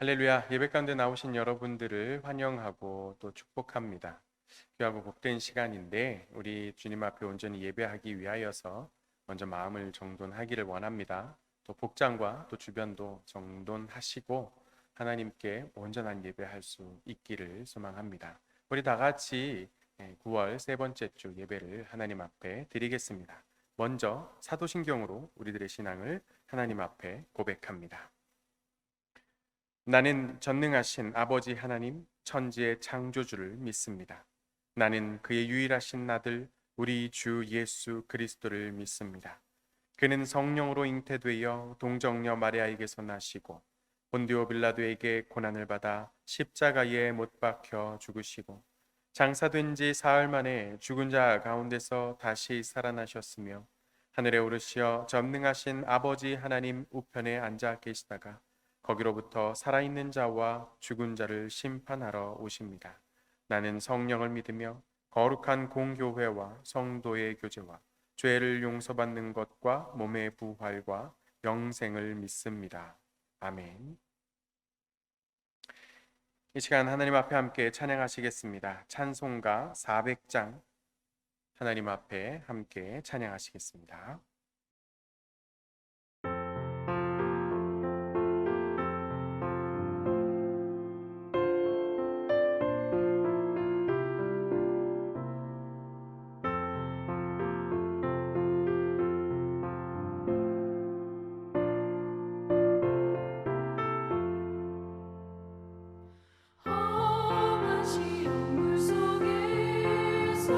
할렐루야, 예배 가운데 나오신 여러분들을 환영하고 또 축복합니다. 귀하고 복된 시간인데 우리 주님 앞에 온전히 예배하기 위하여서 먼저 마음을 정돈하기를 원합니다. 또 복장과 또 주변도 정돈하시고 하나님께 온전한 예배할 수 있기를 소망합니다. 우리 다 같이 9월 세 번째 주 예배를 하나님 앞에 드리겠습니다. 먼저 사도신경으로 우리들의 신앙을 하나님 앞에 고백합니다. 나는 전능하신 아버지 하나님 천지의 창조주를 믿습니다. 나는 그의 유일하신 아들 우리 주 예수 그리스도를 믿습니다. 그는 성령으로 잉태되어 동정녀 마리아에게서 나시고 본디오 빌라도에게 고난을 받아 십자가에 못 박혀 죽으시고 장사된 지 사흘 만에 죽은 자 가운데서 다시 살아나셨으며 하늘에 오르시어 전능하신 아버지 하나님 우편에 앉아 계시다가 거기로부터 살아있는 자와 죽은 자를 심판하러 오십니다. 나는 성령을 믿으며 거룩한 공교회와 성도의 교제와 죄를 용서받는 것과 몸의 부활과 영생을 믿습니다. 아멘. 이 시간 하나님 앞에 함께 찬양하시겠습니다. 찬송가 400장 하나님 앞에 함께 찬양하시겠습니다. 험한 시험 물속에서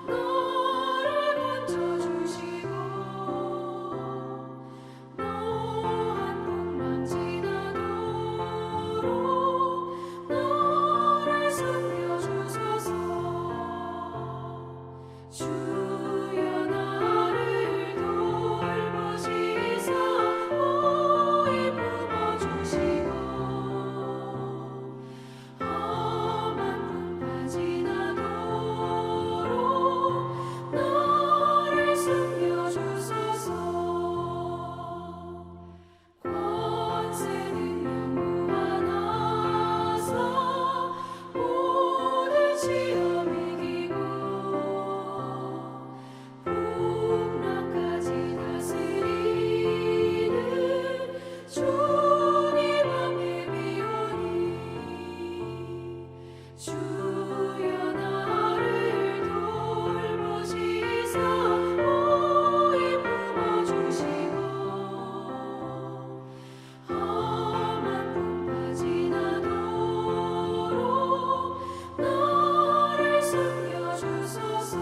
너를 건져주시고 노한 풍랑 지나도록 너를 숨겨주소서. 주여 나를 돌보시사 오이 품어주시고 험한 풍파 지나도록 너를 숨겨주소서. 권세 능력 무한하사 모든 시험 이기고 풍랑까지 다스리는 주님 앞에 비오니 주여 나를 돌보시사 오이 품어주시고 험한 풍파 지나도록 너를 숨겨주소서.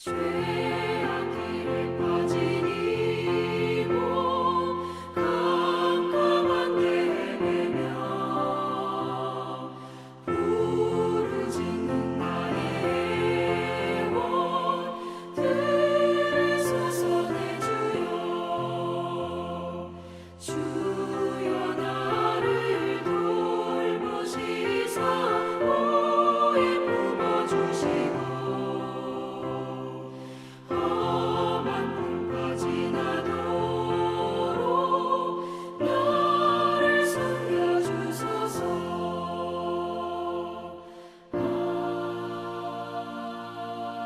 죄악 길에 빠진 이몸 깜깜한 데에 매며 부르짖는 나의 영혼 들으소서. 내 주여 주여 나를 돌보시사 오이 품어주시고 험한 풍파 지나도록 너를 숨겨주소서.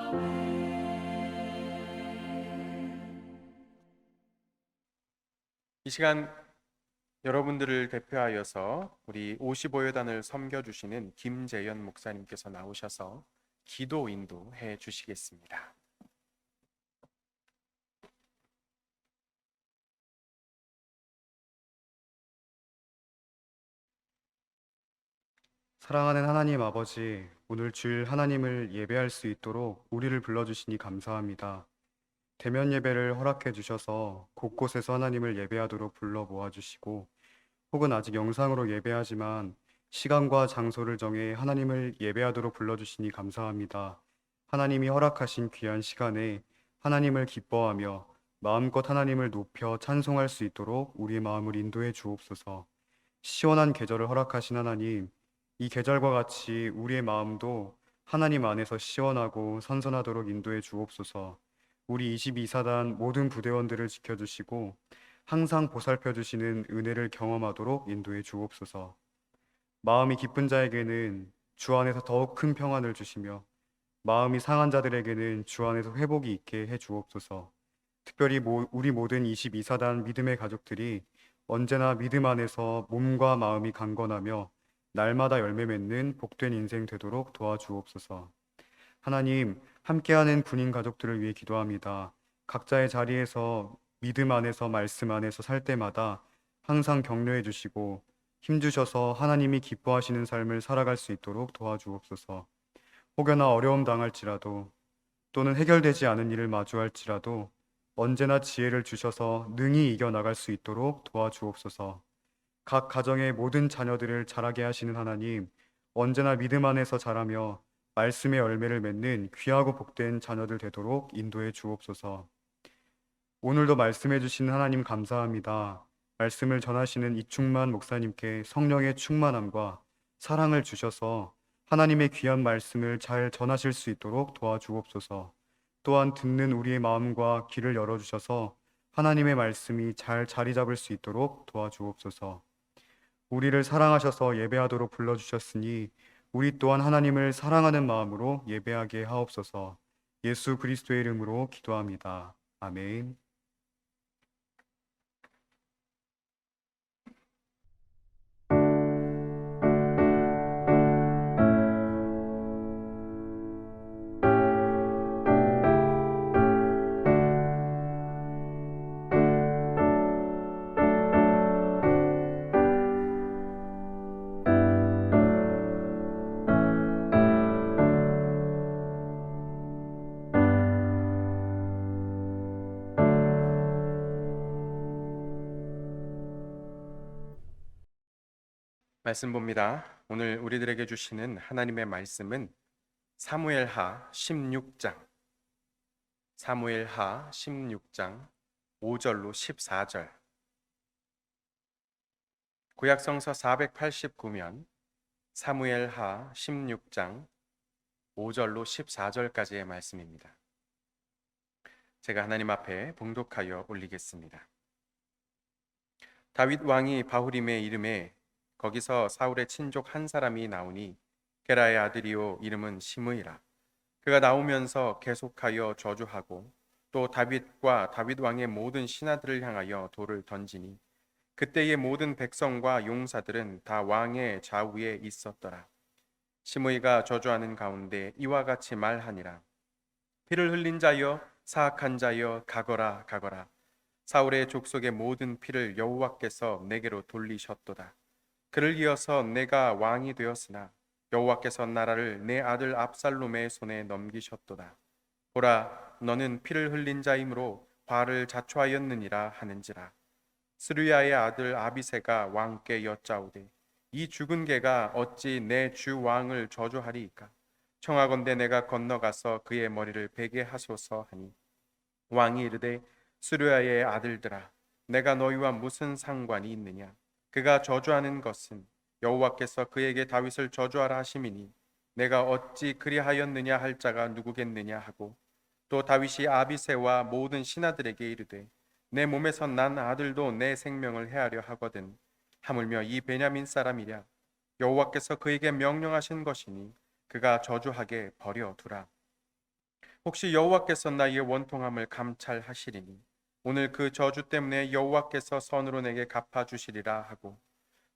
아멘. 이 시간 여러분들을 대표하여서 우리 55여단을 섬겨주시는 김재현 목사님께서 나오셔서 기도 인도해 주시겠습니다. 사랑하는 하나님 아버지, 오늘 주일 하나님을 예배할 수 있도록 우리를 불러주시니 감사합니다. 대면 예배를 허락해 주셔서 곳곳에서 하나님을 예배하도록 불러 모아주시고 혹은 아직 영상으로 예배하지만 시간과 장소를 정해 하나님을 예배하도록 불러주시니 감사합니다. 하나님이 허락하신 귀한 시간에 하나님을 기뻐하며 마음껏 하나님을 높여 찬송할 수 있도록 우리의 마음을 인도해 주옵소서. 시원한 계절을 허락하신 하나님, 이 계절과 같이 우리의 마음도 하나님 안에서 시원하고 선선하도록 인도해 주옵소서. 우리 22사단 모든 부대원들을 지켜주시고 항상 보살펴 주시는 은혜를 경험하도록 인도해 주옵소서. 마음이 기쁜 자에게는 주 안에서 더욱 큰 평안을 주시며 마음이 상한 자들에게는 주 안에서 회복이 있게 해 주옵소서. 특별히 우리 모든 22사단 믿음의 가족들이 언제나 믿음 안에서 몸과 마음이 강건하며 날마다 열매 맺는 복된 인생 되도록 도와주옵소서. 하나님, 함께하는 군인 가족들을 위해 기도합니다. 각자의 자리에서 믿음 안에서 말씀 안에서 살 때마다 항상 격려해 주시고 힘 주셔서 하나님이 기뻐하시는 삶을 살아갈 수 있도록 도와주옵소서. 혹여나 어려움 당할지라도 또는 해결되지 않은 일을 마주할지라도 언제나 지혜를 주셔서 능히 이겨나갈 수 있도록 도와주옵소서. 각 가정의 모든 자녀들을 자라게 하시는 하나님, 언제나 믿음 안에서 자라며 말씀의 열매를 맺는 귀하고 복된 자녀들 되도록 인도해 주옵소서. 오늘도 말씀해 주시는 하나님 감사합니다. 말씀을 전하시는 이충만 목사님께 성령의 충만함과 사랑을 주셔서 하나님의 귀한 말씀을 잘 전하실 수 있도록 도와주옵소서. 또한 듣는 우리의 마음과 귀를 열어주셔서 하나님의 말씀이 잘 자리 잡을 수 있도록 도와주옵소서. 우리를 사랑하셔서 예배하도록 불러주셨으니 우리 또한 하나님을 사랑하는 마음으로 예배하게 하옵소서. 예수 그리스도의 이름으로 기도합니다. 아멘. 말씀 봅니다. 오늘 우리들에게 주시는 하나님의 말씀은 사무엘하 16장, 사무엘하 16장 5절로 14절. 구약성서 489면 사무엘하 16장 5절로 14절까지의 말씀입니다. 제가 하나님 앞에 봉독하여 올리겠습니다. 다윗 왕이 바후림의 이름에 거기서 사울의 친족 한 사람이 나오니 게라의 아들이요 이름은 시므이라. 그가 나오면서 계속하여 저주하고 또 다윗과 다윗 왕의 모든 신하들을 향하여 돌을 던지니 그때의 모든 백성과 용사들은 다 왕의 좌우에 있었더라. 시므이가 저주하는 가운데 이와 같이 말하니라. 피를 흘린 자여 사악한 자여 가거라 가거라. 사울의 족속의 모든 피를 여호와께서 내게로 돌리셨도다. 그를 이어서 내가 왕이 되었으나 여호와께서 나라를 내 아들 압살롬의 손에 넘기셨도다. 보라, 너는 피를 흘린 자이므로 화를 자초하였느니라 하는지라. 스루야의 아들 아비새가 왕께 여짜오되 이 죽은 개가 어찌 내 주 왕을 저주하리이까? 청하건대 내가 건너가서 그의 머리를 베게 하소서 하니 왕이 이르되 스루야의 아들들아, 내가 너희와 무슨 상관이 있느냐? 그가 저주하는 것은 여호와께서 그에게 다윗을 저주하라 하심이니 내가 어찌 그리하였느냐 할 자가 누구겠느냐 하고 또 다윗이 아비새와 모든 신하들에게 이르되 내 몸에서 난 아들도 내 생명을 해하려 하거든 하물며 이 베냐민 사람이랴 여호와께서 그에게 명령하신 것이니 그가 저주하게 버려두라. 혹시 여호와께서 나의 원통함을 감찰하시리니 오늘 그 저주 때문에 여호와께서 선으로 내게 갚아주시리라 하고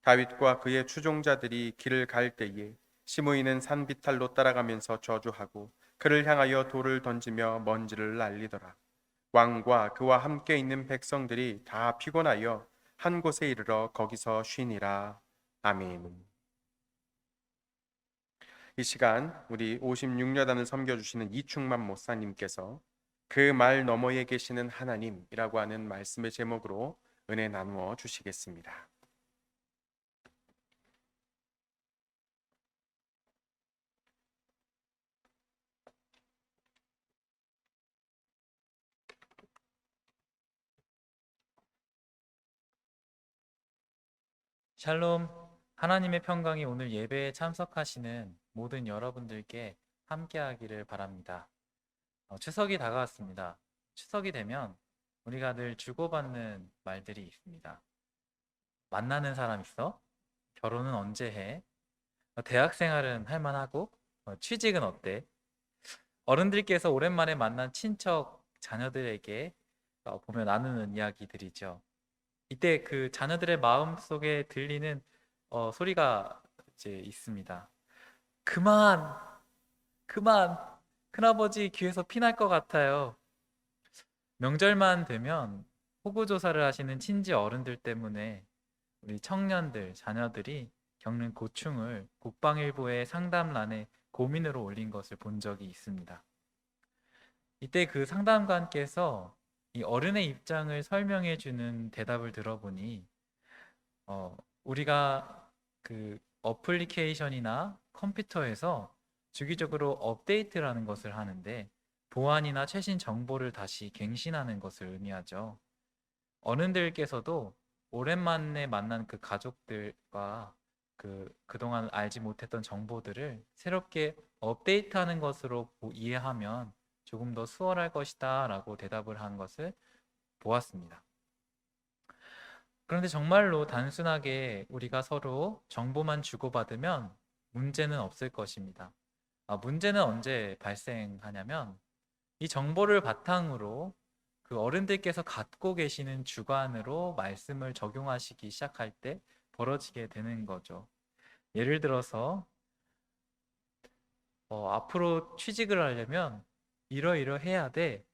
다윗과 그의 추종자들이 길을 갈 때에 시므이는 산비탈로 따라가면서 저주하고 그를 향하여 돌을 던지며 먼지를 날리더라. 왕과 그와 함께 있는 백성들이 다 피곤하여 한 곳에 이르러 거기서 쉬니라. 아멘. 이 시간 우리 56여단을 섬겨주시는 이충만 목사님께서 그 말 너머에 계시는 하나님이라고 하는 말씀의 제목으로 은혜 나누어 주시겠습니다. 샬롬, 하나님의 평강이 오늘 예배에 참석하시는 모든 여러분들께 함께하기를 바랍니다. 추석이 다가왔습니다. 추석이 되면 우리가 늘 주고받는 말들이 있습니다. 만나는 사람 있어? 결혼은 언제 해? 대학 생활은 할 만하고? 취직은 어때? 어른들께서 오랜만에 만난 친척 자녀들에게 보며 나누는 이야기들이죠. 이때 그 자녀들의 마음 속에 들리는 소리가 이제 있습니다. 그만, 그만, 큰아버지 귀에서 피날 것 같아요. 명절만 되면 호구조사를 하시는 친지 어른들 때문에 우리 청년들, 자녀들이 겪는 고충을 국방일보의 상담란에 고민으로 올린 것을 본 적이 있습니다. 이때 그 상담관께서 이 어른의 입장을 설명해 주는 대답을 들어보니 우리가 그 어플리케이션이나 컴퓨터에서 주기적으로 업데이트라는 것을 하는데 보안이나 최신 정보를 다시 갱신하는 것을 의미하죠. 어른들께서도 오랜만에 만난 그 가족들과 그동안 알지 못했던 정보들을 새롭게 업데이트하는 것으로 이해하면 조금 더 수월할 것이다 라고 대답을 한 것을 보았습니다. 그런데 정말로 단순하게 우리가 서로 정보만 주고받으면 문제는 없을 것입니다. 문제는 언제 발생하냐면 이 정보를 바탕으로 그 어른들께서 갖고 계시는 주관으로 말씀을 적용하시기 시작할 때 벌어지게 되는 거죠. 예를 들어서 앞으로 취직을 하려면 이러이러해야 돼,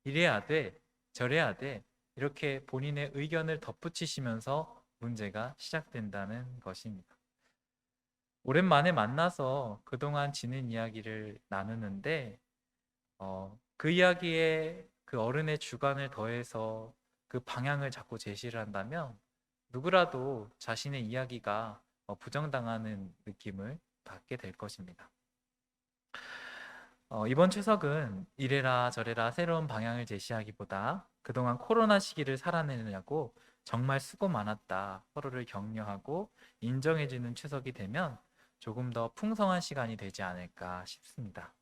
이래야 돼, 저래야 돼 이렇게 본인의 의견을 덧붙이시면서 문제가 시작된다는 것입니다. 오랜만에 만나서 그동안 지낸 이야기를 나누는데 그 이야기에 그 어른의 주관을 더해서 그 방향을 자꾸 제시를 한다면 누구라도 자신의 이야기가 부정당하는 느낌을 받게 될 것입니다. 이번 추석은 이래라 저래라 새로운 방향을 제시하기보다 그동안 코로나 시기를 살아내느냐고 정말 수고 많았다 서로를 격려하고 인정해주는 추석이 되면 조금 더 풍성한 시간이 되지 않을까 싶습니다.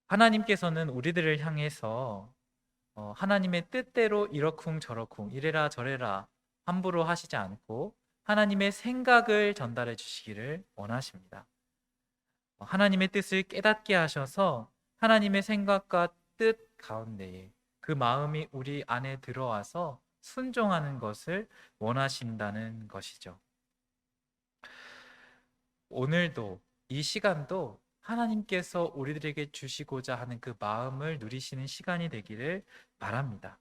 하나님께서는 우리들을 향해서 하나님의 뜻대로 이러쿵 저러쿵 이래라 저래라 함부로 하시지 않고 하나님의 생각을 전달해 주시기를 원하십니다. 하나님의 뜻을 깨닫게 하셔서 하나님의 생각과 뜻 가운데에 그 마음이 우리 안에 들어와서 순종하는 것을 원하신다는 것이죠. 오늘도 이 시간도 하나님께서 우리들에게 주시고자 하는 그 마음을 누리시는 시간이 되기를 바랍니다.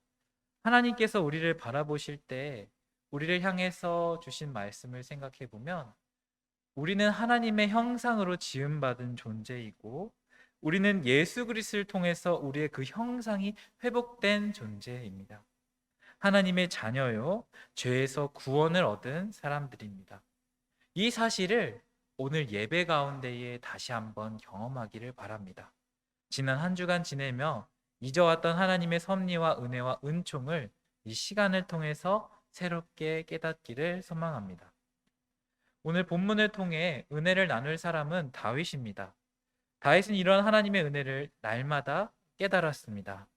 하나님께서 우리를 바라보실 때 우리를 향해서 주신 말씀을 생각해 보면 우리는 하나님의 형상으로 지음받은 존재이고 우리는 예수 그리스도를 통해서 우리의 그 형상이 회복된 존재입니다. 하나님의 자녀요, 죄에서 구원을 얻은 사람들입니다. 이 사실을 오늘 예배 가운데에 다시 한번 경험하기를 바랍니다. 지난 한 주간 지내며 잊어왔던 하나님의 섭리와 은혜와 은총을 이 시간을 통해서 새롭게 깨닫기를 소망합니다. 오늘 본문을 통해 은혜를 나눌 사람은 다윗입니다. 다윗은 이런 하나님의 은혜를 날마다 깨달았습니다.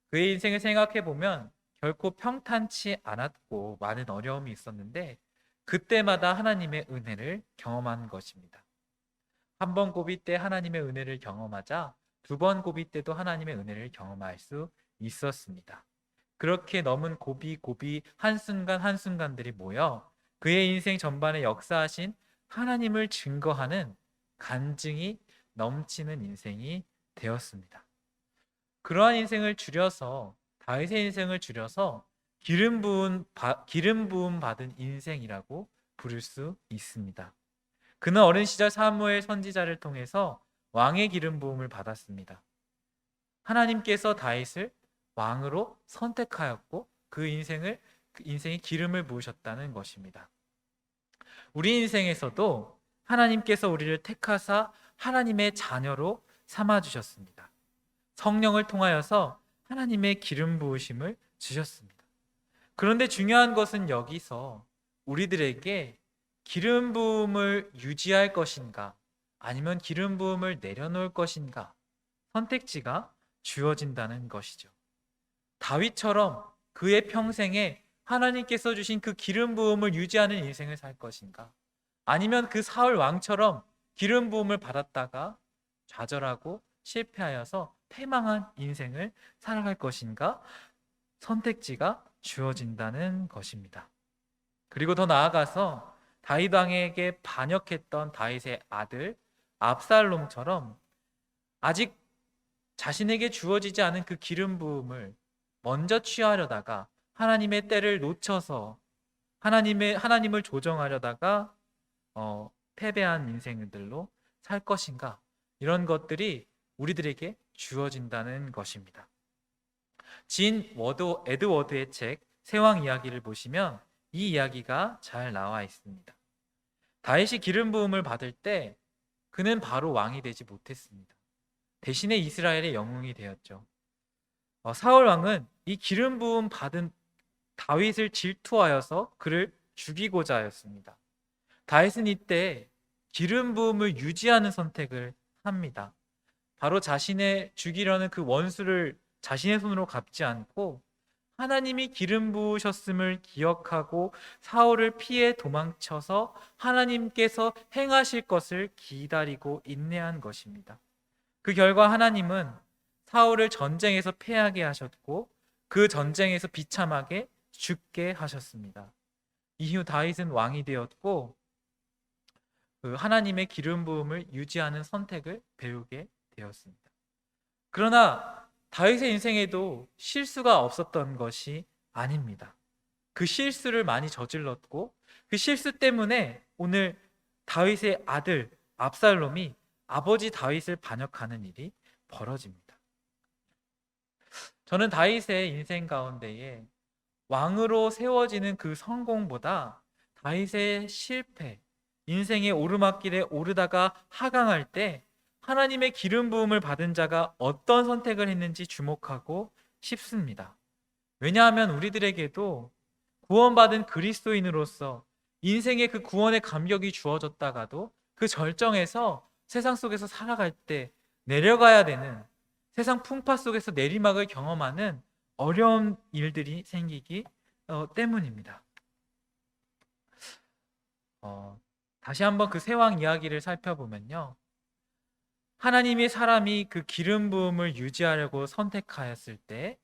그의 인생을 생각해 보면 결코 평탄치 않았고 많은 어려움이 있었는데 그때마다 하나님의 은혜를 경험한 것입니다. 한 번 고비 때 하나님의 은혜를 경험하자 두 번 고비 때도 하나님의 은혜를 경험할 수 있었습니다. 그렇게 넘은 고비 한순간 한순간들이 모여 그의 인생 전반에 역사하신 하나님을 증거하는 간증이 넘치는 인생이 되었습니다. 그러한 인생을 줄여서 다윗의 인생을 줄여서 기름 부음 받은 인생이라고 부를 수 있습니다. 그는 어린 시절 사무엘 선지자를 통해서 왕의 기름 부음을 받았습니다. 하나님께서 다윗을 왕으로 선택하였고 그 인생에 기름을 부으셨다는 것입니다. 우리 인생에서도 하나님께서 우리를 택하사 하나님의 자녀로 삼아 주셨습니다. 성령을 통하여서 하나님의 기름 부으심을 주셨습니다. 그런데 중요한 것은 여기서 우리들에게 기름 부음을 유지할 것인가 아니면 기름 부음을 내려놓을 것인가 선택지가 주어진다는 것이죠. 다윗처럼 그의 평생에 하나님께서 주신 그 기름 부음을 유지하는 인생을 살 것인가 아니면 그 사울 왕처럼 기름 부음을 받았다가 좌절하고 실패하여서 패망한 인생을 살아갈 것인가 선택지가 주어진다는 것입니다. 그리고 더 나아가서 다윗 왕에게 반역했던 다윗의 아들 압살롬처럼 아직 자신에게 주어지지 않은 그 기름 부음을 먼저 취하려다가 하나님의 때를 놓쳐서 하나님을 조정하려다가 패배한 인생들로 살 것인가 이런 것들이 우리들에게 주어진다는 것입니다. 진 에드워드의 책 세왕 이야기를 보시면 이 이야기가 잘 나와 있습니다. 다윗이 기름 부음을 받을 때 그는 바로 왕이 되지 못했습니다. 대신에 이스라엘의 영웅이 되었죠. 사울 왕은 이 기름 부음 받은 다윗을 질투하여서 그를 죽이고자 하였습니다. 다윗은 이때 기름 부음을 유지하는 선택을 합니다. 바로 자신의 죽이려는 그 원수를 자신의 손으로 갚지 않고 하나님이 기름 부으셨음을 기억하고 사울을 피해 도망쳐서 하나님께서 행하실 것을 기다리고 인내한 것입니다. 그 결과 하나님은 사울을 전쟁에서 패하게 하셨고 그 전쟁에서 비참하게 죽게 하셨습니다. 이후 다윗은 왕이 되었고 그 하나님의 기름 부음을 유지하는 선택을 배우게 되었습니다. 그러나 다윗의 인생에도 실수가 없었던 것이 아닙니다. 그 실수를 많이 저질렀고 그 실수 때문에 오늘 다윗의 아들 압살롬이 아버지 다윗을 반역하는 일이 벌어집니다. 저는 다윗의 인생 가운데에 왕으로 세워지는 그 성공보다 다윗의 실패, 인생의 오르막길에 오르다가 하강할 때 하나님의 기름 부음을 받은 자가 어떤 선택을 했는지 주목하고 싶습니다. 왜냐하면 우리들에게도 구원받은 그리스도인으로서 인생의 그 구원의 감격이 주어졌다가도 그 절정에서 세상 속에서 살아갈 때 내려가야 되는 세상 풍파 속에서 내리막을 경험하는 어려운 일들이 생기기 때문입니다. 다시 한번 그 세왕 이야기를 살펴보면요. 하나님이 사람이 그 기름 부음을 유지하려고 선택하였을 때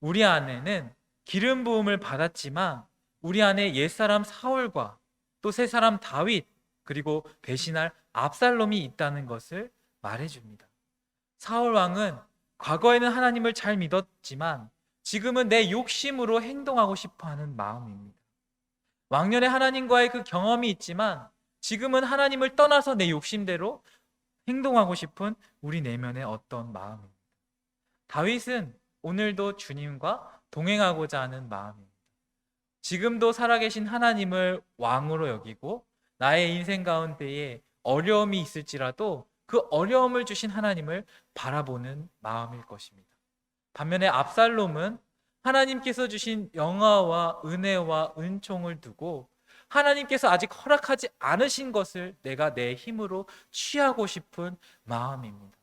우리 안에는 기름 부음을 받았지만 우리 안에 옛사람 사울과 또 새사람 다윗 그리고 배신할 압살롬이 있다는 것을 말해줍니다. 사울 왕은 과거에는 하나님을 잘 믿었지만 지금은 내 욕심으로 행동하고 싶어하는 마음입니다. 왕년에 하나님과의 그 경험이 있지만 지금은 하나님을 떠나서 내 욕심대로 행동하고 싶은 우리 내면의 어떤 마음입니다. 다윗은 오늘도 주님과 동행하고자 하는 마음입니다. 지금도 살아계신 하나님을 왕으로 여기고 나의 인생 가운데에 어려움이 있을지라도 그 어려움을 주신 하나님을 바라보는 마음일 것입니다. 반면에 압살롬은 하나님께서 주신 영화와 은혜와 은총을 두고 하나님께서 아직 허락하지 않으신 것을 내가 내 힘으로 취하고 싶은 마음입니다.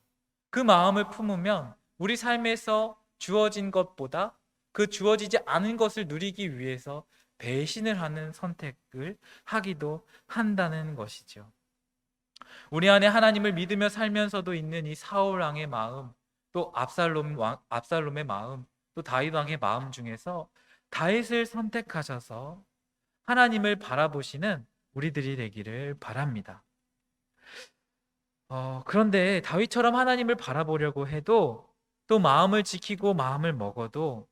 그 마음을 품으면 우리 삶에서 주어진 것보다 그 주어지지 않은 것을 누리기 위해서 배신을 하는 선택을 하기도 한다는 것이죠. 우리 안에 하나님을 믿으며 살면서도 있는 이 사울 왕의 마음, 또 압살롬의 마음, 또 다윗 왕의 마음 중에서 다윗을 선택하셔서 하나님을 바라보시는 우리들이 되기를 바랍니다. 그런데 다윗처럼 하나님을 바라보려고 해도 또 마음을 지키고 마음을 먹어도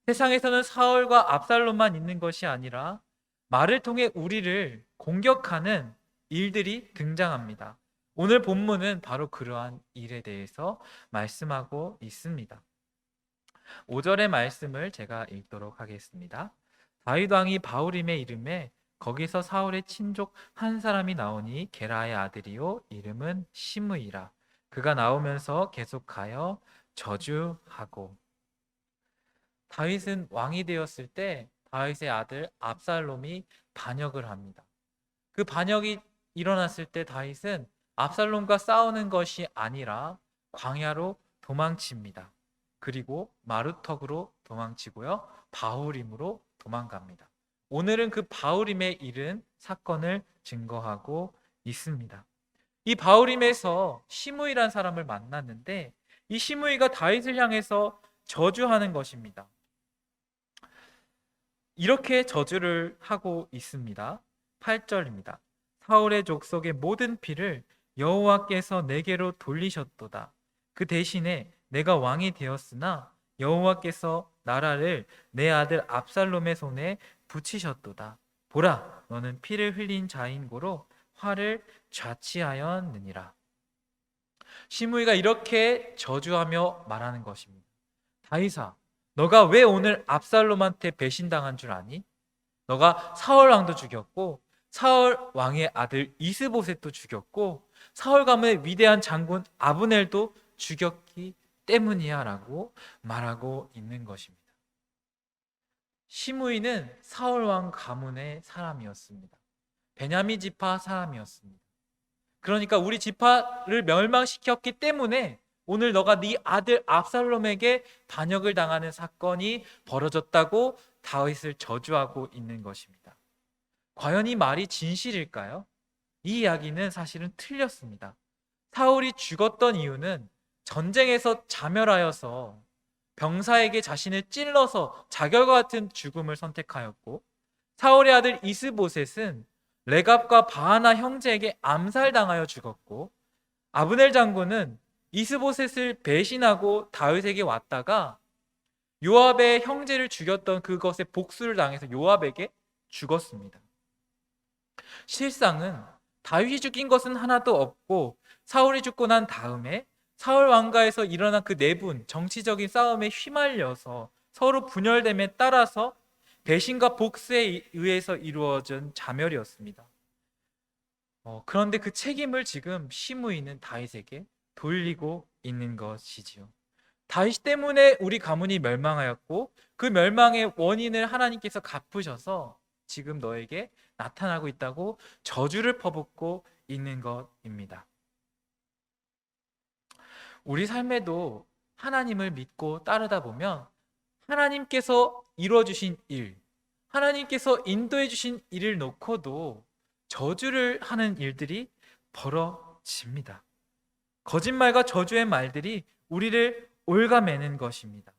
세상에서는 사울과 압살롬만 있는 것이 아니라 말을 통해 우리를 공격하는 일들이 등장합니다. 오늘 본문은 바로 그러한 일에 대해서 말씀하고 있습니다. 5절의 말씀을 제가 읽도록 하겠습니다. 다윗 왕이 바후림에 이르매 거기서 사울의 친족 한 사람이 나오니 게라의 아들이요 이름은 시므이라. 그가 나오면서 계속하여 저주하고. 다윗은 왕이 되었을 때 다윗의 아들 압살롬이 반역을 합니다. 그 반역이 일어났을 때 다윗은 압살롬과 싸우는 것이 아니라 광야로 도망칩니다. 그리고 마루턱으로 도망치고요. 바후림으로 도망갑니다. 오늘은 그 바후림에 이른 사건을 증거하고 있습니다. 이 바후림에서 시므이란 사람을 만났는데 이 시므이가 다윗을 향해서 저주하는 것입니다. 이렇게 저주를 하고 있습니다. 8절입니다. 사울의 족속의 모든 피를 여호와께서 내게로 돌리셨도다. 그 대신에 내가 왕이 되었으나 여호와께서 나라를 내 아들 압살롬의 손에 붙이셨도다. 보라, 너는 피를 흘린 자인 고로 화를 좌치하였느니라. 시므이가 이렇게 저주하며 말하는 것입니다. 다윗아, 너가 왜 오늘 압살롬한테 배신당한 줄 아니? 너가 사울 왕도 죽였고 사울 왕의 아들 이스보셋도 죽였고 사울 가문의 위대한 장군 아브넬도 죽였기 때문이야 라고 말하고 있는 것입니다. 시므이는 사울 왕 가문의 사람이었습니다. 베냐민 지파 사람이었습니다. 그러니까 우리 지파를 멸망시켰기 때문에 오늘 너가 네 아들 압살롬에게 반역을 당하는 사건이 벌어졌다고 다윗을 저주하고 있는 것입니다. 과연 이 말이 진실일까요? 이 이야기는 사실은 틀렸습니다. 사울이 죽었던 이유는 전쟁에서 자멸하여서 병사에게 자신을 찔러서 자결과 같은 죽음을 선택하였고 사울의 아들 이스보셋은 레갑과 바하나 형제에게 암살당하여 죽었고 아브넬 장군은 이스보셋을 배신하고 다윗에게 왔다가 요압의 형제를 죽였던 그것에 복수를 당해서 요압에게 죽었습니다. 실상은 다윗이 죽인 것은 하나도 없고 사울이 죽고 난 다음에 사울 왕가에서 일어난 그 내분, 정치적인 싸움에 휘말려서 서로 분열됨에 따라서 배신과 복수에 의해서 이루어진 자멸이었습니다. 그런데 그 책임을 지금 시므이는 다윗에게 돌리고 있는 것이지요. 다윗 때문에 우리 가문이 멸망하였고 그 멸망의 원인을 하나님께서 갚으셔서 지금 너에게 나타나고 있다고 저주를 퍼붓고 있는 것입니다. 우리 삶에도 하나님을 믿고 따르다 보면 하나님께서 이루어주신 일, 하나님께서 인도해 주신 일을 놓고도 저주를 하는 일들이 벌어집니다. 거짓말과 저주의 말들이 우리를 올가매는 것입니다.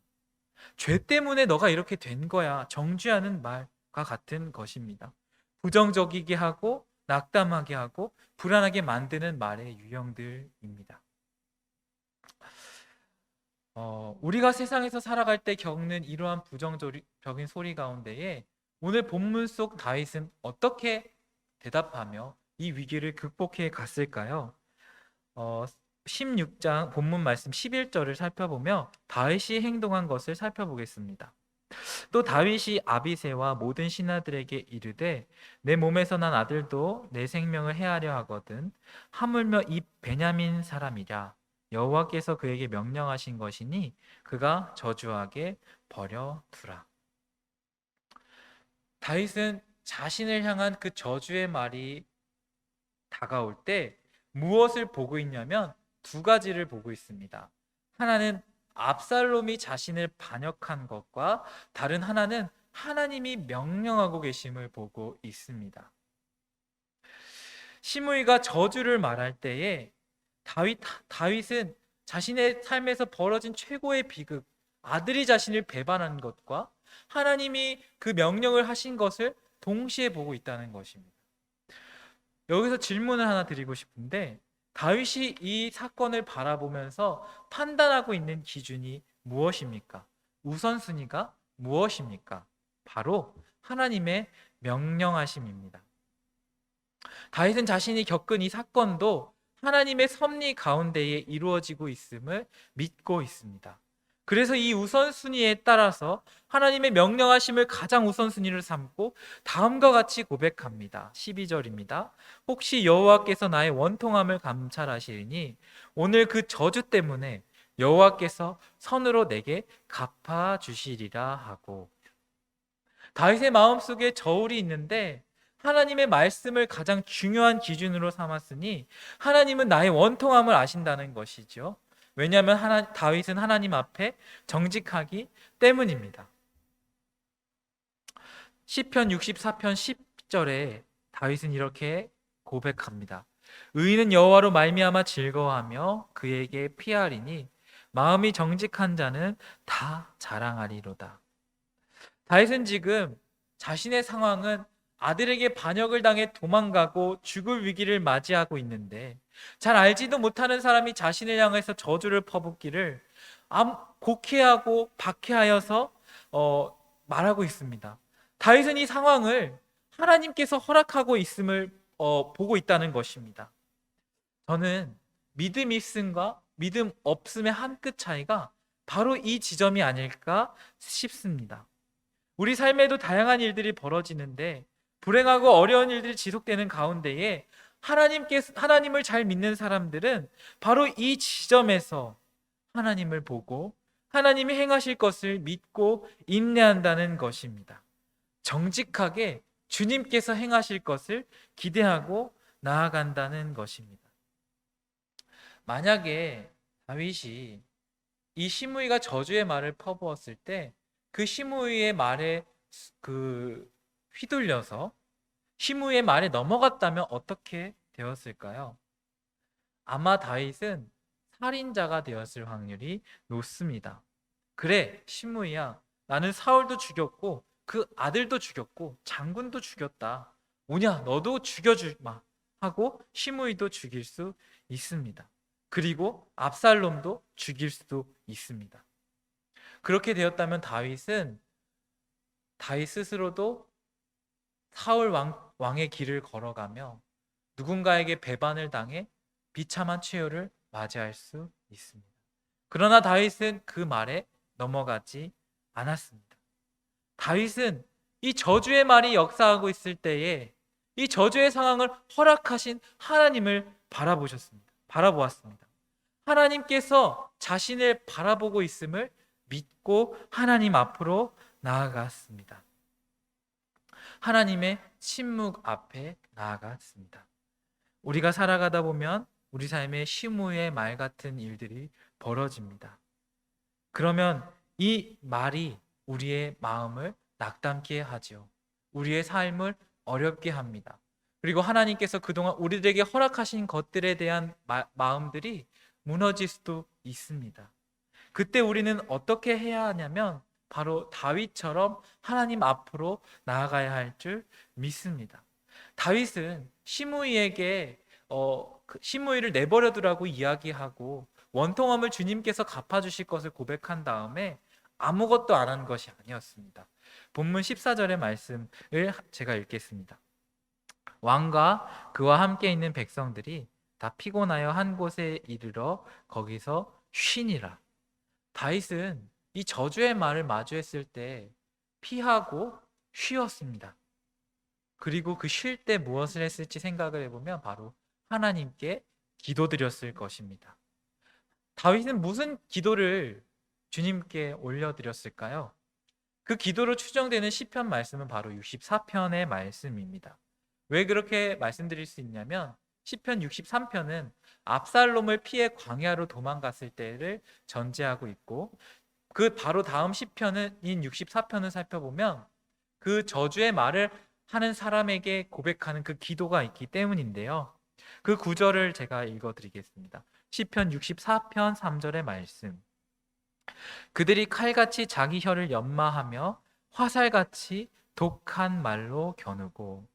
죄 때문에 너가 이렇게 된 거야 정죄하는 말과 같은 것입니다. 부정적이게 하고 낙담하게 하고 불안하게 만드는 말의 유형들입니다. 우리가 세상에서 살아갈 때 겪는 이러한 부정적인 소리 가운데에 오늘 본문 속 다윗은 어떻게 대답하며 이 위기를 극복해 갔을까요? 16장 본문 말씀 11절을 살펴보며 다윗이 행동한 것을 살펴보겠습니다. 또 다윗이 아비새와 모든 신하들에게 이르되 내 몸에서 난 아들도 내 생명을 해하려 하거든 하물며 이 베냐민 사람이랴 여호와께서 그에게 명령하신 것이니 그가 저주하게 버려두라. 다윗은 자신을 향한 그 저주의 말이 다가올 때 무엇을 보고 있냐면 두 가지를 보고 있습니다. 하나는 압살롬이 자신을 반역한 것과 다른 하나는 하나님이 명령하고 계심을 보고 있습니다. 시므이가 저주를 말할 때에 다윗은 자신의 삶에서 벌어진 최고의 비극, 아들이 자신을 배반한 것과 하나님이 그 명령을 하신 것을 동시에 보고 있다는 것입니다. 여기서 질문을 하나 드리고 싶은데 다윗이 이 사건을 바라보면서 판단하고 있는 기준이 무엇입니까? 우선순위가 무엇입니까? 바로 하나님의 명령하심입니다. 다윗은 자신이 겪은 이 사건도 하나님의 섭리 가운데에 이루어지고 있음을 믿고 있습니다. 그래서 이 우선순위에 따라서 하나님의 명령하심을 가장 우선순위로 삼고 다음과 같이 고백합니다. 12절입니다. 혹시 여호와께서 나의 원통함을 감찰하시리니 오늘 그 저주 때문에 여호와께서 선으로 내게 갚아주시리라 하고 다윗의 마음속에 저울이 있는데 하나님의 말씀을 가장 중요한 기준으로 삼았으니 하나님은 나의 원통함을 아신다는 것이죠. 왜냐하면 다윗은 하나님 앞에 정직하기 때문입니다. 시편 64편 10절에 다윗은 이렇게 고백합니다. 의인은 여호와로 말미암아 즐거워하며 그에게 피하리니 마음이 정직한 자는 다 자랑하리로다. 다윗은 지금 자신의 상황은 아들에게 반역을 당해 도망가고 죽을 위기를 맞이하고 있는데 잘 알지도 못하는 사람이 자신을 향해서 저주를 퍼붓기를 곡해하고 박해하여서 말하고 있습니다. 다윗은 이 상황을 하나님께서 허락하고 있음을 보고 있다는 것입니다. 저는 믿음 있음과 믿음 없음의 한 끗 차이가 바로 이 지점이 아닐까 싶습니다. 우리 삶에도 다양한 일들이 벌어지는데 불행하고 어려운 일들이 지속되는 가운데에 하나님을 잘 믿는 사람들은 바로 이 지점에서 하나님을 보고 하나님이 행하실 것을 믿고 인내한다는 것입니다. 정직하게 주님께서 행하실 것을 기대하고 나아간다는 것입니다. 만약에 다윗이 이 시므이가 저주의 말을 퍼부었을 때 그 시므이의 말에 휘둘려서 시므이의 말에 넘어갔다면 어떻게 되었을까요? 아마 다윗은 살인자가 되었을 확률이 높습니다. 그래, 시므이야, 나는 사울도 죽였고 그 아들도 죽였고 장군도 죽였다. 오냐, 너도 죽여주마 하고 시므이도 죽일 수 있습니다. 그리고 압살롬도 죽일 수도 있습니다. 그렇게 되었다면 다윗 스스로도 사울 왕의 길을 걸어가며 누군가에게 배반을 당해 비참한 최후를 맞이할 수 있습니다. 그러나 다윗은 그 말에 넘어가지 않았습니다. 다윗은 이 저주의 말이 역사하고 있을 때에 이 저주의 상황을 허락하신 하나님을 바라보았습니다. 하나님께서 자신을 바라보고 있음을 믿고 하나님 앞으로 나아갔습니다. 하나님의 침묵 앞에 나아갔습니다. 우리가 살아가다 보면 우리 삶에 시므이의 말 같은 일들이 벌어집니다. 그러면 이 말이 우리의 마음을 낙담케 하죠. 우리의 삶을 어렵게 합니다. 그리고 하나님께서 그동안 우리들에게 허락하신 것들에 대한 마음들이 무너질 수도 있습니다. 그때 우리는 어떻게 해야 하냐면 바로 다윗처럼 하나님 앞으로 나아가야 할 줄 믿습니다. 다윗은 시므이에게 시므이를 내버려 두라고 이야기하고 원통함을 주님께서 갚아주실 것을 고백한 다음에 아무것도 안 한 것이 아니었습니다. 본문 14절의 말씀을 제가 읽겠습니다. 왕과 그와 함께 있는 백성들이 다 피곤하여 한 곳에 이르러 거기서 쉬니라. 다윗은 이 저주의 말을 마주했을 때 피하고 쉬었습니다. 그리고 그 쉴 때 무엇을 했을지 생각을 해보면 바로 하나님께 기도드렸을 것입니다. 다윗은 무슨 기도를 주님께 올려드렸을까요? 그 기도로 추정되는 시편 말씀은 바로 64편의 말씀입니다. 왜 그렇게 말씀드릴 수 있냐면 시편 63편은 압살롬을 피해 광야로 도망갔을 때를 전제하고 있고 그 바로 다음 시편인 64편을 살펴보면 그 저주의 말을 하는 사람에게 고백하는 그 기도가 있기 때문인데요. 그 구절을 제가 읽어드리겠습니다. 시편 64편 3절의 말씀. 그들이 칼같이 자기 혀를 연마하며 화살같이 독한 말로 겨누고.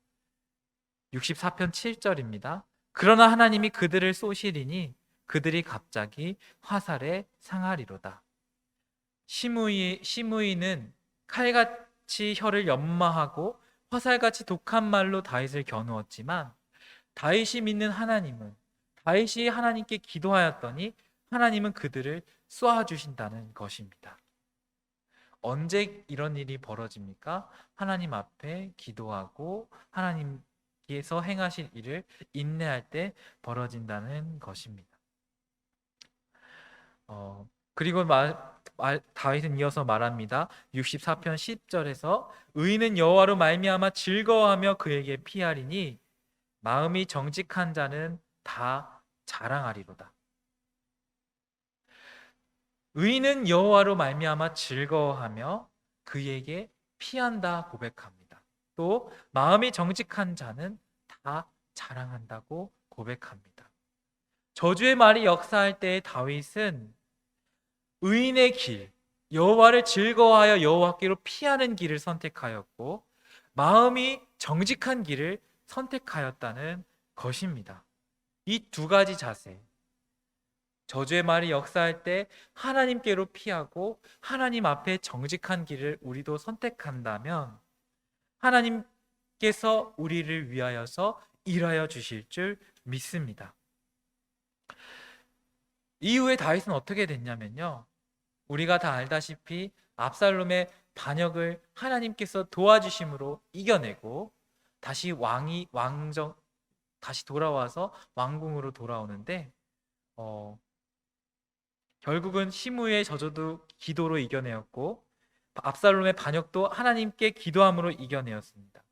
64편 7절입니다. 그러나 하나님이 그들을 쏘시리니 그들이 갑자기 화살에 상하리로다. 시므이는 칼같이 혀를 연마하고 화살같이 독한 말로 다윗을 겨누었지만 다윗이 믿는 하나님은 다윗이 하나님께 기도하였더니 하나님은 그들을 쏘아주신다는 것입니다. 언제 이런 일이 벌어집니까? 하나님 앞에 기도하고 하나님께서 행하실 일을 인내할 때 벌어진다는 것입니다. 그리고 다윗은 이어서 말합니다. 64편 10절에서 의인은 여호와로 말미암아 즐거워하며 그에게 피하리니 마음이 정직한 자는 다 자랑하리로다. 의인은 여호와로 말미암아 즐거워하며 그에게 피한다 고백합니다. 또 마음이 정직한 자는 다 자랑한다고 고백합니다. 저주의 말이 역사할 때 다윗은 의인의 길, 여호와를 즐거워하여 여호와께로 피하는 길을 선택하였고 마음이 정직한 길을 선택하였다는 것입니다. 이 두 가지 자세, 저주의 말이 역사할 때 하나님께로 피하고 하나님 앞에 정직한 길을 우리도 선택한다면 하나님께서 우리를 위하여서 일하여 주실 줄 믿습니다. 이후에 다윗은 어떻게 됐냐면요, 우리가 다 알다시피 압살롬의 반역을 하나님께서 도와주심으로 이겨내고 다시 다시 돌아와서 왕궁으로 돌아오는데 결국은 시므이의 저주도 기도로 이겨내었고 압살롬의 반역도 하나님께 기도함으로 이겨내었습니다.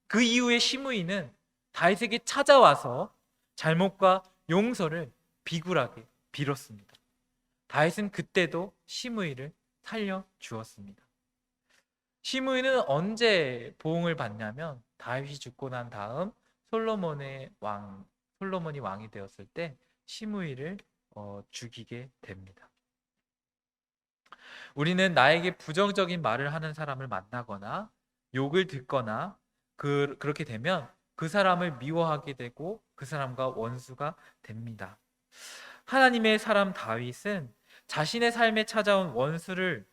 그 이후에 시므이는 다윗에게 찾아와서 잘못과 용서를 비굴하게 빌었습니다. 다윗은 그때도 시므이를 살려 주었습니다. 시므이는 언제 보응을 받냐면 다윗이 죽고 난 다음 솔로몬이 왕이 되었을 때 시므이를 죽이게 됩니다. 우리는 나에게 부정적인 말을 하는 사람을 만나거나 욕을 듣거나 그렇게 되면 그 사람을 미워하게 되고 그 사람과 원수가 됩니다. 하나님의 사람 다윗은 자신의 삶에 찾아온 원수를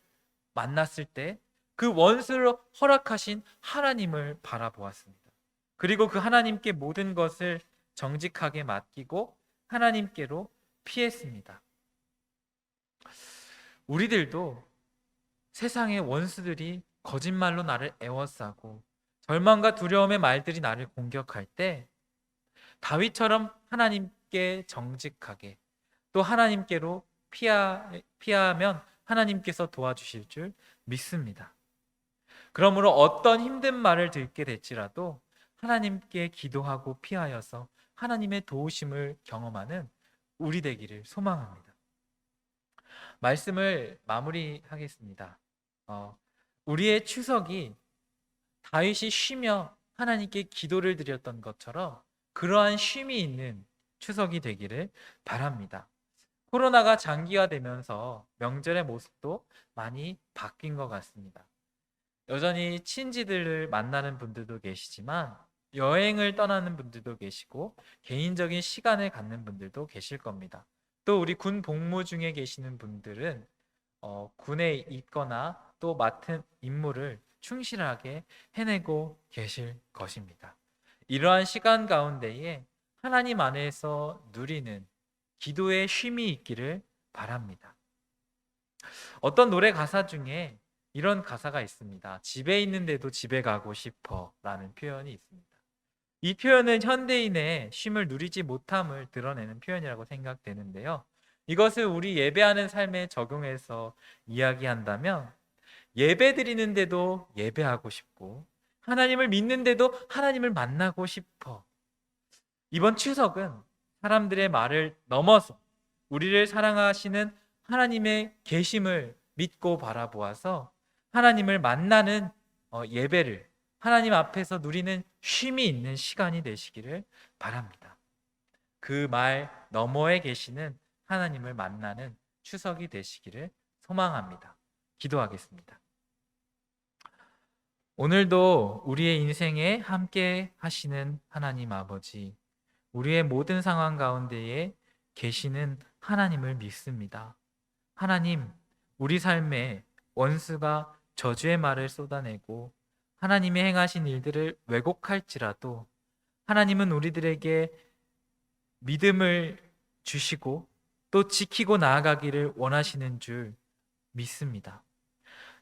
만났을 때 그 원수를 허락하신 하나님을 바라보았습니다. 그리고 그 하나님께 모든 것을 정직하게 맡기고 하나님께로 피했습니다. 우리들도 세상의 원수들이 거짓말로 나를 애워싸고 절망과 두려움의 말들이 나를 공격할 때 다윗처럼 하나님께 정직하게 또 하나님께로 피하면 하나님께서 도와주실 줄 믿습니다. 그러므로 어떤 힘든 말을 듣게 될지라도 하나님께 기도하고 피하여서 하나님의 도우심을 경험하는 우리 되기를 소망합니다. 말씀을 마무리하겠습니다. 우리의 추석이 다윗이 쉬며 하나님께 기도를 드렸던 것처럼 그러한 쉼이 있는 추석이 되기를 바랍니다. 코로나가 장기화되면서 명절의 모습도 많이 바뀐 것 같습니다. 여전히 친지들을 만나는 분들도 계시지만 여행을 떠나는 분들도 계시고 개인적인 시간을 갖는 분들도 계실 겁니다. 또 우리 군 복무 중에 계시는 분들은 군에 있거나 또 맡은 임무를 충실하게 해내고 계실 것입니다. 이러한 시간 가운데에 하나님 안에서 누리는 기도의 쉼이 있기를 바랍니다. 어떤 노래 가사 중에 이런 가사가 있습니다. 집에 있는데도 집에 가고 싶어 라는 표현이 있습니다. 이 표현은 현대인의 쉼을 누리지 못함을 드러내는 표현이라고 생각되는데요. 이것을 우리 예배하는 삶에 적용해서 이야기한다면 예배 드리는데도 예배하고 싶고 하나님을 믿는데도 하나님을 만나고 싶어. 이번 추석은 사람들의 말을 넘어서 우리를 사랑하시는 하나님의 계심을 믿고 바라보아서 하나님을 만나는 예배를 하나님 앞에서 누리는 쉼이 있는 시간이 되시기를 바랍니다. 그 말 너머에 계시는 하나님을 만나는 추석이 되시기를 소망합니다. 기도하겠습니다. 오늘도 우리의 인생에 함께 하시는 하나님 아버지, 우리의 모든 상황 가운데에 계시는 하나님을 믿습니다. 하나님, 우리 삶에 원수가 저주의 말을 쏟아내고 하나님이 행하신 일들을 왜곡할지라도 하나님은 우리들에게 믿음을 주시고 또 지키고 나아가기를 원하시는 줄 믿습니다.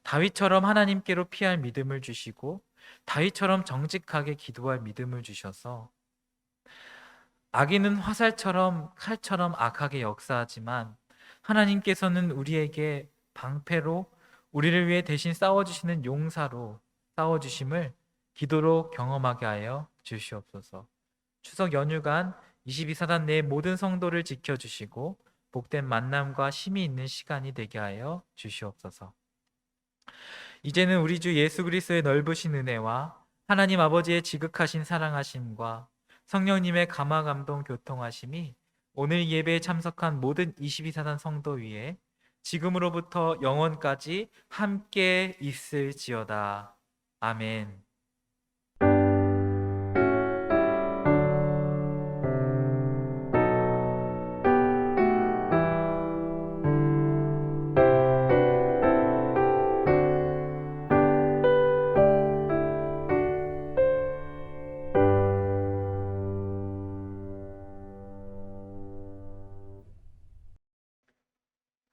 다윗처럼 하나님께로 피할 믿음을 주시고 다윗처럼 정직하게 기도할 믿음을 주셔서 악인은 화살처럼 칼처럼 악하게 역사하지만 하나님께서는 우리에게 방패로 우리를 위해 대신 싸워주시는 용사로 싸워주심을 기도로 경험하게 하여 주시옵소서. 추석 연휴간 22사단 내 모든 성도를 지켜주시고 복된 만남과 쉼이 있는 시간이 되게 하여 주시옵소서. 이제는 우리 주 예수 그리스도의 넓으신 은혜와 하나님 아버지의 지극하신 사랑하심과 성령님의 감화 감동 교통하심이 오늘 예배에 참석한 모든 22사단 성도 위에 지금으로부터 영원까지 함께 있을지어다. 아멘.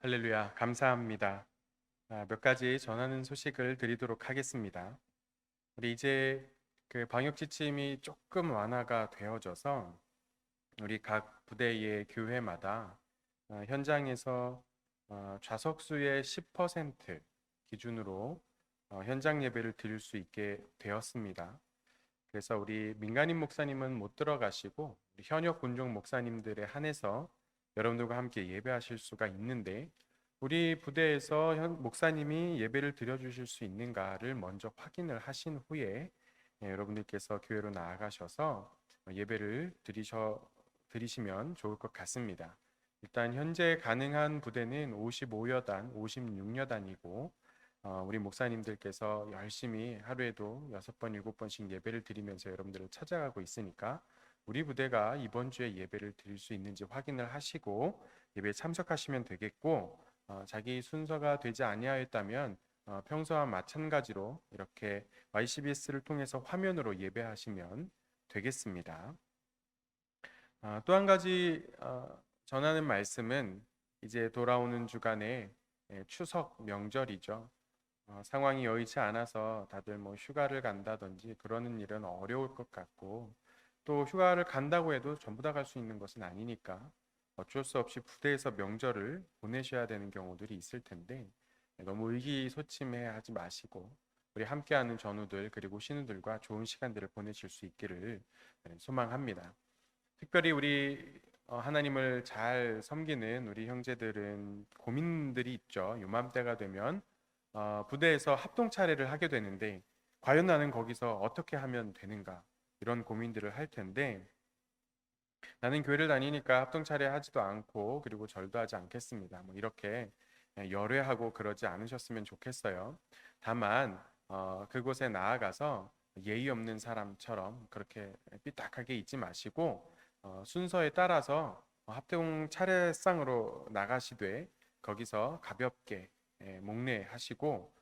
할렐루야, 감사합니다. 몇 가지 전하는 소식을 드리도록 하겠습니다. 우리 이제 그 방역 지침이 조금 완화가 되어져서 우리 각 부대의 교회마다 현장에서 좌석수의 10% 기준으로 현장 예배를 드릴 수 있게 되었습니다. 그래서 우리 민간인 목사님은 못 들어가시고 우리 현역 군종 목사님들에 한해서 여러분들과 함께 예배하실 수가 있는데, 우리 부대에서 목사님이 예배를 드려주실 수 있는가를 먼저 확인을 하신 후에 여러분들께서 교회로 나아가셔서 예배를 드리시면 좋을 것 같습니다. 일단 현재 가능한 부대는 55여단, 56여단이고 우리 목사님들께서 열심히 하루에도 6번, 7번씩 예배를 드리면서 여러분들을 찾아가고 있으니까 우리 부대가 이번 주에 예배를 드릴 수 있는지 확인을 하시고 예배에 참석하시면 되겠고, 자기 순서가 되지 아니하였다면 평소와 마찬가지로 이렇게 YCBS를 통해서 화면으로 예배하시면 되겠습니다. 또 한 가지 전하는 말씀은 이제 돌아오는 주간에 추석 명절이죠. 상황이 여의치 않아서 다들 뭐 휴가를 간다든지 그러는 일은 어려울 것 같고, 또 휴가를 간다고 해도 전부 다 갈 수 있는 것은 아니니까 어쩔 수 없이 부대에서 명절을 보내셔야 되는 경우들이 있을 텐데, 너무 의기소침해 하지 마시고 우리 함께하는 전우들 그리고 신우들과 좋은 시간들을 보내실 수 있기를 소망합니다. 특별히 우리 하나님을 잘 섬기는 우리 형제들은 고민들이 있죠. 요맘때가 되면 부대에서 합동 차례를 하게 되는데 과연 나는 거기서 어떻게 하면 되는가, 이런 고민들을 할 텐데, 나는 교회를 다니니까 합동 차례 하지도 않고 그리고 절도 하지 않겠습니다, 뭐 이렇게 열외하고 그러지 않으셨으면 좋겠어요. 다만 그곳에 나아가서 예의 없는 사람처럼 그렇게 삐딱하게 있지 마시고 순서에 따라서 합동 차례상으로 나가시되 거기서 가볍게 목례하시고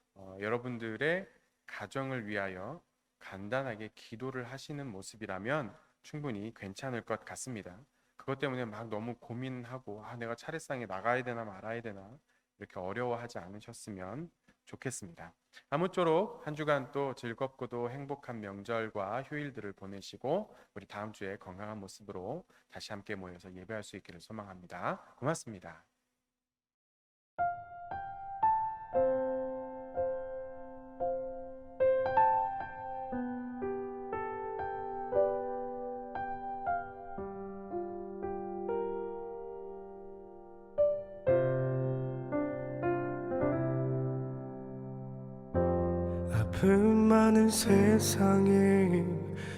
여러분들의 가정을 위하여 간단하게 기도를 하시는 모습이라면 충분히 괜찮을 것 같습니다. 그것 때문에 막 너무 고민하고 내가 차례상에 나가야 되나 말아야 되나 이렇게 어려워하지 않으셨으면 좋겠습니다. 아무쪼록 한 주간 또 즐겁고도 행복한 명절과 휴일들을 보내시고 우리 다음 주에 건강한 모습으로 다시 함께 모여서 예배할 수 있기를 소망합니다. 고맙습니다. 아픔 많은 세상에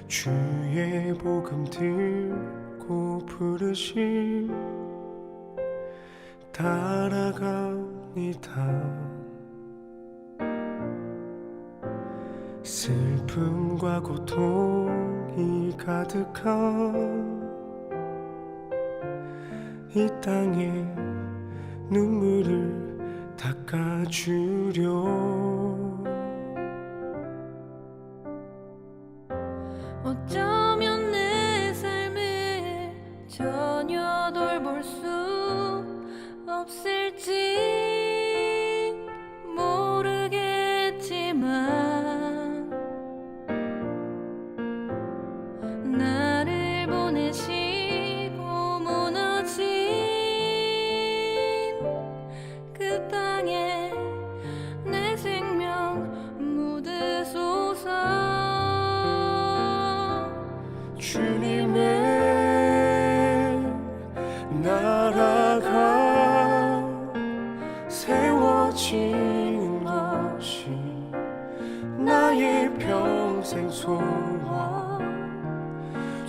주의 복음 들고 부르심 따라갑니다. 슬픔과 고통이 가득한 이 땅에 눈물을 닦아주려. 어쩌면 내 삶을 전혀 돌볼 수 없을지 모르겠지만 나를 보내시고 무너진 소원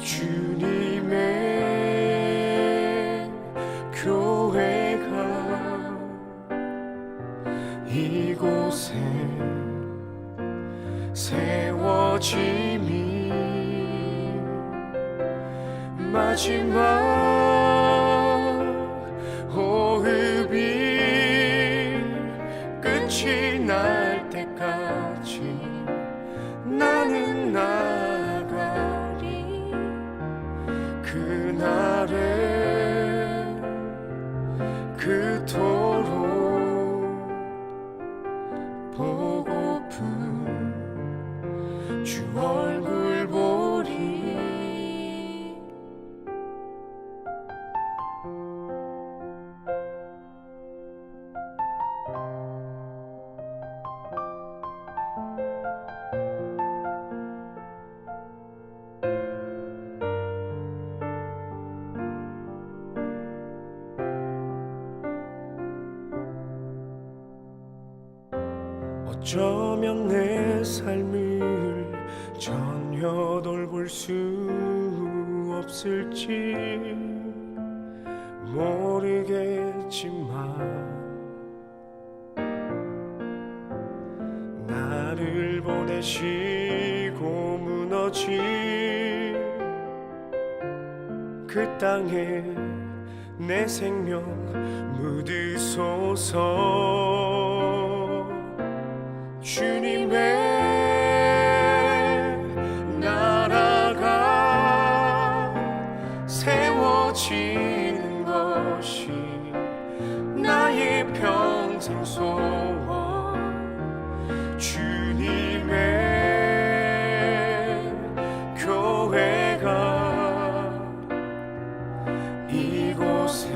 주님의 교회가 이곳에 세워짐이 마지막 호흡이 끝이 날 때까지 나는 나가리 그날을 그토록 보고픈 주 얼굴 보리 어쩌면 내 삶을 전혀 돌볼 수 없을지 모르겠지만 나를 보내시고 무너진 그 땅에 내 생명 묻으소서 주님의 나라가 세워지는 것이 나의 평생 소원 주님의 교회가 이곳에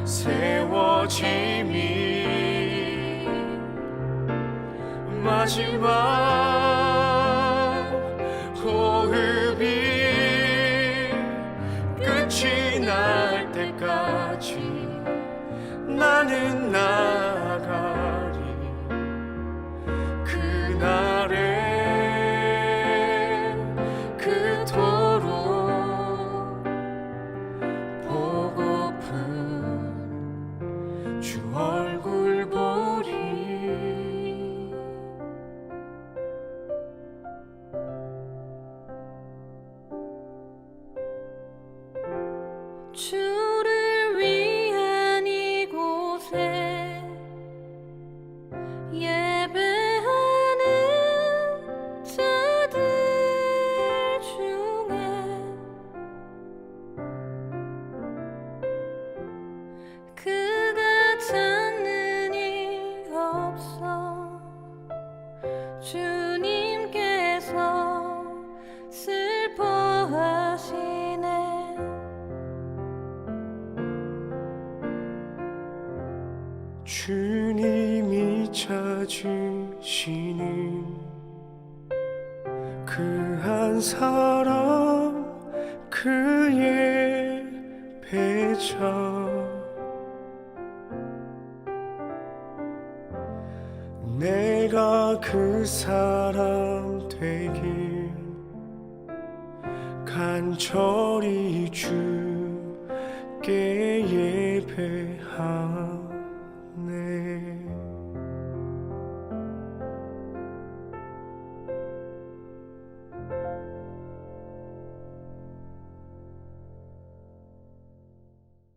세워짐이 마지막 호흡이 끝이 날 때까지 나는 나가리 그날에 그토록 보고픈 주 얼굴 보리 주를 위한 이곳에 예배하는 자들 중에 그가 찾는 일 없어 주님께서 슬퍼하시네 주님이 찾으시는 그 한 사람 그의 배자 내가 그 사람 되길 간절히 주께 예배하네